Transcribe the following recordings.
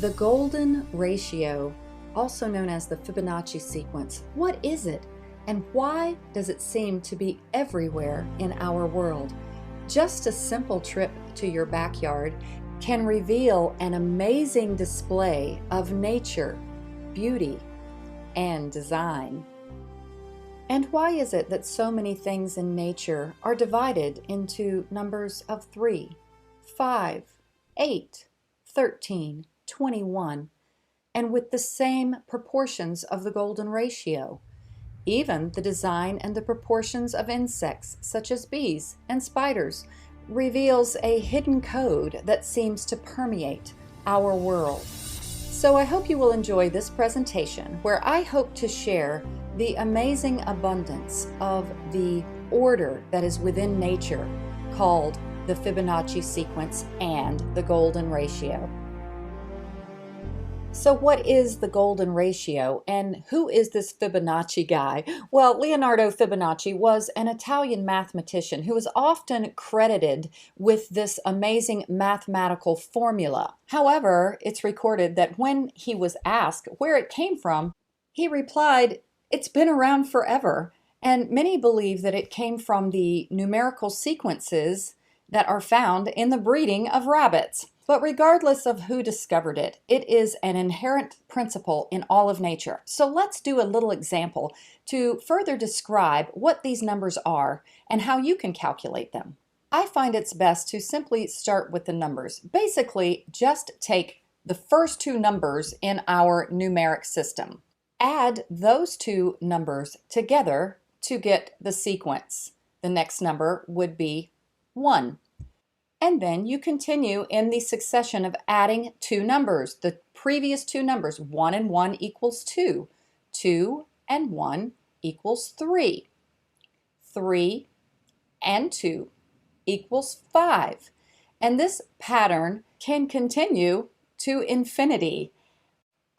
The golden ratio, also known as the Fibonacci sequence, what is it and why does it seem to be everywhere in our world? Just a simple trip to your backyard can reveal an amazing display of nature, beauty, and design. And why is it that so many things in nature are divided into numbers of 3, 5, 8, 13, 21, and with the same proportions of the golden ratio? Even the design and the proportions of insects, such as bees and spiders, reveals a hidden code that seems to permeate our world. So I hope you will enjoy this presentation, where I hope to share the amazing abundance of the order that is within nature, called the Fibonacci sequence and the golden ratio. So what is the golden ratio and who is this Fibonacci guy? Well, Leonardo Fibonacci was an Italian mathematician who is often credited with this amazing mathematical formula. However, it's recorded that when he was asked where it came from, he replied, "It's been around forever." And many believe that it came from the numerical sequences that are found in the breeding of rabbits. But regardless of who discovered it, it is an inherent principle in all of nature. So let's do a little example to further describe what these numbers are and how you can calculate them. I find it's best to simply start with the numbers. Basically, just take the first two numbers in our numeric system. Add those two numbers together to get the sequence. The next number would be 1. And then you continue in the succession of adding two numbers. The previous two numbers, 1 and 1 equals 2. 2 and 1 equals 3. 3 and 2 equals 5. And this pattern can continue to infinity.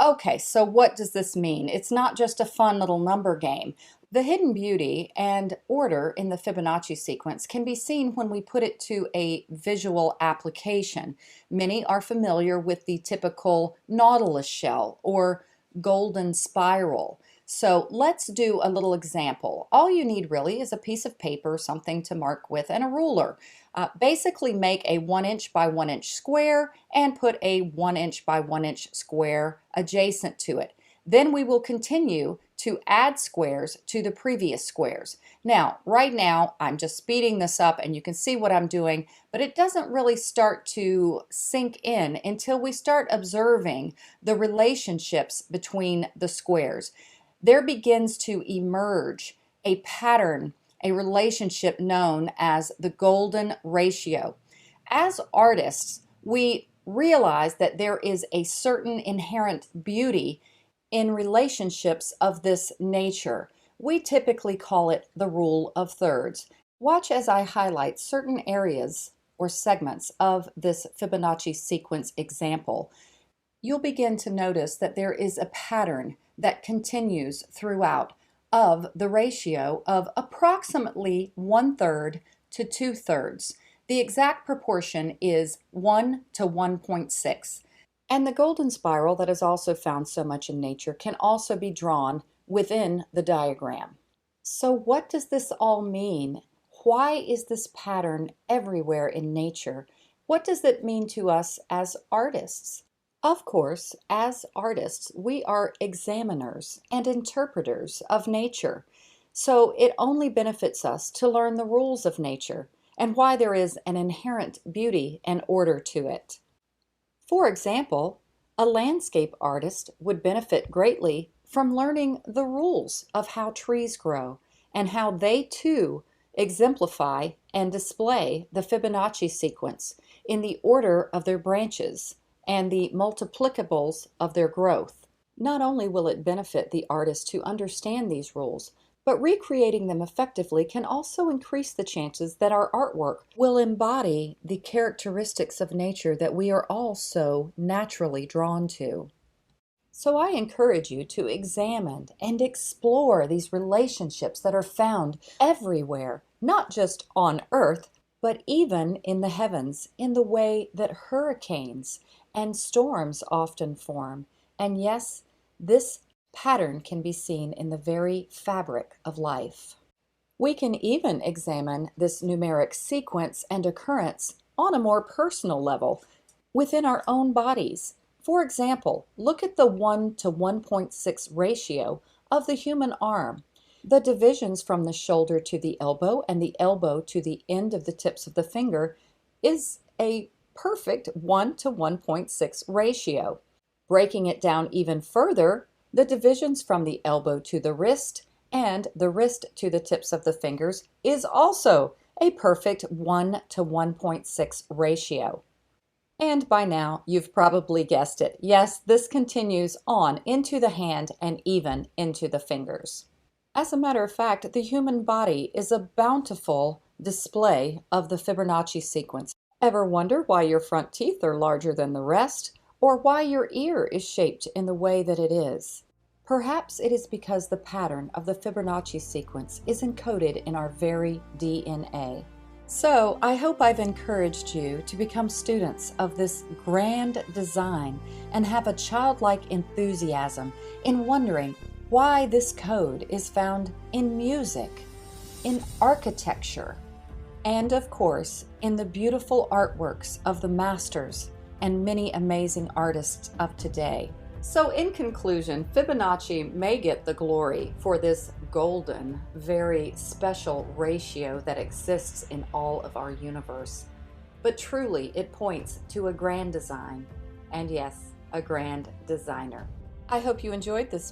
Okay, so what does this mean? It's not just a fun little number game. The hidden beauty and order in the Fibonacci sequence can be seen when we put it to a visual application. Many are familiar with the typical nautilus shell or golden spiral. So let's do a little example. All you need really is a piece of paper, something to mark with, and a ruler. Basically make a 1 inch by 1 inch square and put a 1 inch by 1 inch square adjacent to it. Then we will continue to add squares to the previous squares. Now, right now, I'm just speeding this up and you can see what I'm doing, but it doesn't really start to sink in until we start observing the relationships between the squares. There begins to emerge a pattern, a relationship known as the golden ratio. As artists, we realize that there is a certain inherent beauty in relationships of this nature. We typically call it the rule of thirds. Watch as I highlight certain areas or segments of this Fibonacci sequence example. You'll begin to notice that there is a pattern that continues throughout of the ratio of approximately 1/3 to 2/3. The exact proportion is 1 to 1.6. And the golden spiral that is also found so much in nature can also be drawn within the diagram. So what does this all mean? Why is this pattern everywhere in nature? What does it mean to us as artists? Of course, as artists, we are examiners and interpreters of nature. So it only benefits us to learn the rules of nature and why there is an inherent beauty and order to it. For example, a landscape artist would benefit greatly from learning the rules of how trees grow and how they too exemplify and display the Fibonacci sequence in the order of their branches and the multiplicables of their growth. Not only will it benefit the artist to understand these rules, but recreating them effectively can also increase the chances that our artwork will embody the characteristics of nature that we are all so naturally drawn to. So I encourage you to examine and explore these relationships that are found everywhere, not just on Earth, but even in the heavens, in the way that hurricanes and storms often form. And yes, this pattern can be seen in the very fabric of life. We can even examine this numeric sequence and occurrence on a more personal level within our own bodies. For example, look at the 1 to 1.6 ratio of the human arm. The divisions from the shoulder to the elbow and the elbow to the end of the tips of the finger is a perfect 1 to 1.6 ratio. Breaking it down even further, the divisions from the elbow to the wrist and the wrist to the tips of the fingers is also a perfect 1 to 1.6 ratio. And by now, you've probably guessed it. Yes, this continues on into the hand and even into the fingers. As a matter of fact, the human body is a bountiful display of the Fibonacci sequence. Ever wonder why your front teeth are larger than the rest, or why your ear is shaped in the way that it is? Perhaps it is because the pattern of the Fibonacci sequence is encoded in our very DNA. So, I hope I've encouraged you to become students of this grand design and have a childlike enthusiasm in wondering why this code is found in music, in architecture, and of course, in the beautiful artworks of the masters and many amazing artists of today. So in conclusion, Fibonacci may get the glory for this golden, very special ratio that exists in all of our universe. But truly, it points to a grand design, and yes, a grand designer. I hope you enjoyed this